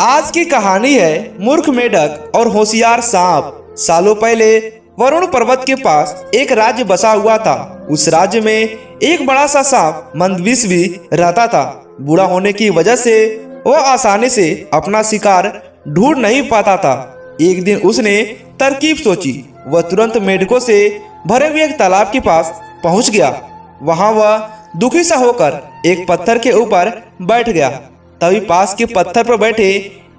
आज की कहानी है मूर्ख मेढक और होशियार सांप। सालों पहले वरुण पर्वत के पास एक राज्य बसा हुआ था। उस राज्य में एक बड़ा सा सांप मंदविष रहता था। बूढ़ा होने की वजह से वह आसानी से अपना शिकार ढूंढ नहीं पाता था। एक दिन उसने तरकीब सोची। वह तुरंत मेढकों से भरे हुए एक तालाब के पास पहुंच गया। वहां वह दुखी सा होकर एक पत्थर के ऊपर बैठ गया। तभी पास के पत्थर पर बैठे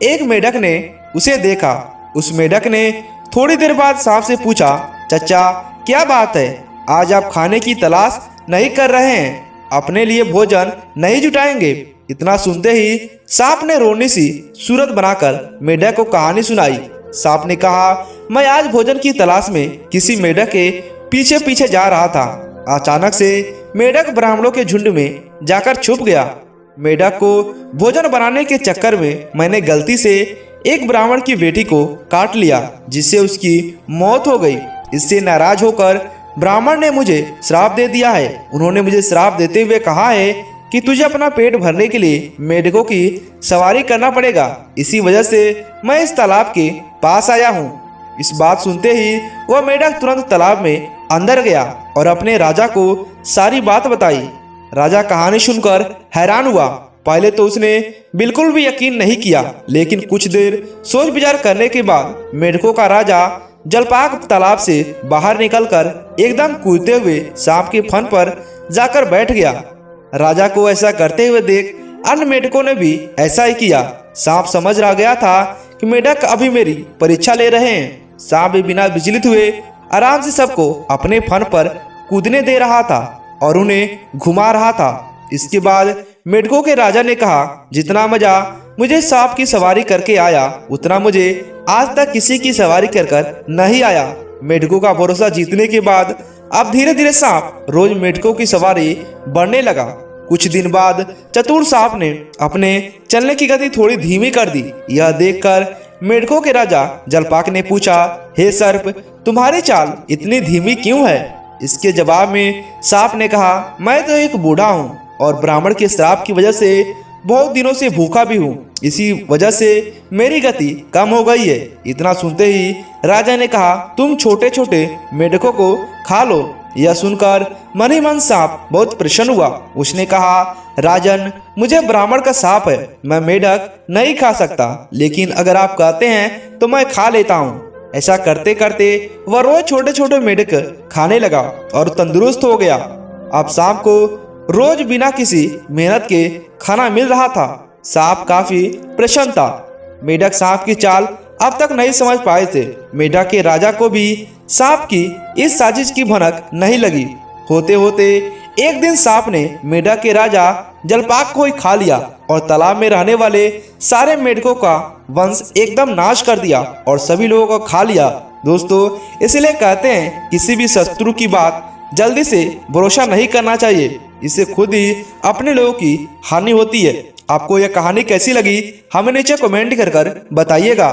एक मेढक ने उसे देखा। उस मेढक ने थोड़ी देर बाद सांप से पूछा, चचा क्या बात है, आज आप खाने की तलाश नहीं कर रहे हैं, अपने लिए भोजन नहीं जुटाएंगे? इतना सुनते ही सांप ने रोनी सी सूरत बनाकर मेढक को कहानी सुनाई। सांप ने कहा, मैं आज भोजन की तलाश में किसी मेढक के पीछे पीछे जा रहा था। अचानक से मेढक ब्राह्मणों के झुंड में जाकर छुप गया। मेढक को भोजन बनाने के चक्कर में मैंने गलती से एक ब्राह्मण की बेटी को काट लिया, जिससे उसकी मौत हो गई। इससे नाराज होकर ब्राह्मण ने मुझे श्राप दे दिया है। उन्होंने मुझे श्राप देते हुए कहा है कि तुझे अपना पेट भरने के लिए मेढकों की सवारी करना पड़ेगा। इसी वजह से मैं इस तालाब के पास आया हूँ। इस बात सुनते ही वह मेढक तुरंत तालाब में अंदर गया और अपने राजा को सारी बात बताई। राजा कहानी सुनकर हैरान हुआ। पहले तो उसने बिल्कुल भी यकीन नहीं किया, लेकिन कुछ देर सोच विचार करने के बाद मेढकों का राजा जलपाक तालाब से बाहर निकलकर एकदम कूदते हुए सांप के फन पर जाकर बैठ गया। राजा को ऐसा करते हुए देख अन्य मेढकों ने भी ऐसा ही किया। सांप समझ रह गया था कि मेढक अभी मेरी परीक्षा ले रहे हैं। सांप भी बिना विचलित हुए आराम से सबको अपने फन पर कूदने दे रहा था और उन्हें घुमा रहा था। इसके बाद मेढकों के राजा ने कहा, जितना मजा मुझे सांप की सवारी करके आया, उतना मुझे आज तक किसी की सवारी कर नहीं आया। मेढकों का भरोसा जीतने के बाद अब धीरे धीरे सांप रोज मेढकों की सवारी बढ़ने लगा। कुछ दिन बाद चतुर सांप ने अपने चलने की गति थोड़ी धीमी कर दी। यह देखकर मेढकों के राजा जलपाक ने पूछा, हे सर्प, तुम्हारी चाल इतनी धीमी क्यों है? इसके जवाब में सांप ने कहा, मैं तो एक बूढ़ा हूँ और ब्राह्मण के श्राप की वजह से बहुत दिनों से भूखा भी हूँ। इसी वजह से मेरी गति कम हो गई है। इतना सुनते ही राजा ने कहा, तुम छोटे छोटे मेढकों को खा लो। यह सुनकर मन ही मन सांप बहुत प्रसन्न हुआ। उसने कहा, राजन, मुझे ब्राह्मण का श्राप है, मैं मेढक नहीं खा सकता, लेकिन अगर आप कहते हैं तो मैं खा लेता हूँ। ऐसा करते करते वह रोज छोटे छोटे मेढक खाने लगा और तंदुरुस्त हो गया। अब सांप को रोज बिना किसी मेहनत के खाना मिल रहा था। सांप काफी प्रसन्न था। मेढक सांप की चाल अब तक नहीं समझ पाए थे। मेढक के राजा को भी सांप की इस साजिश की भनक नहीं लगी। होते होते एक दिन सांप ने मेढक के राजा जलपाक को ही खा लिया और तालाब में रहने वाले सारे मेढकों का वंश एकदम नाश कर दिया और सभी लोगों को खा लिया। दोस्तों, इसलिए कहते हैं किसी भी शत्रु की बात जल्दी से भरोसा नहीं करना चाहिए, इससे खुद ही अपने लोगों की हानि होती है। आपको यह कहानी कैसी लगी हमें नीचे कमेंट कर बताइएगा।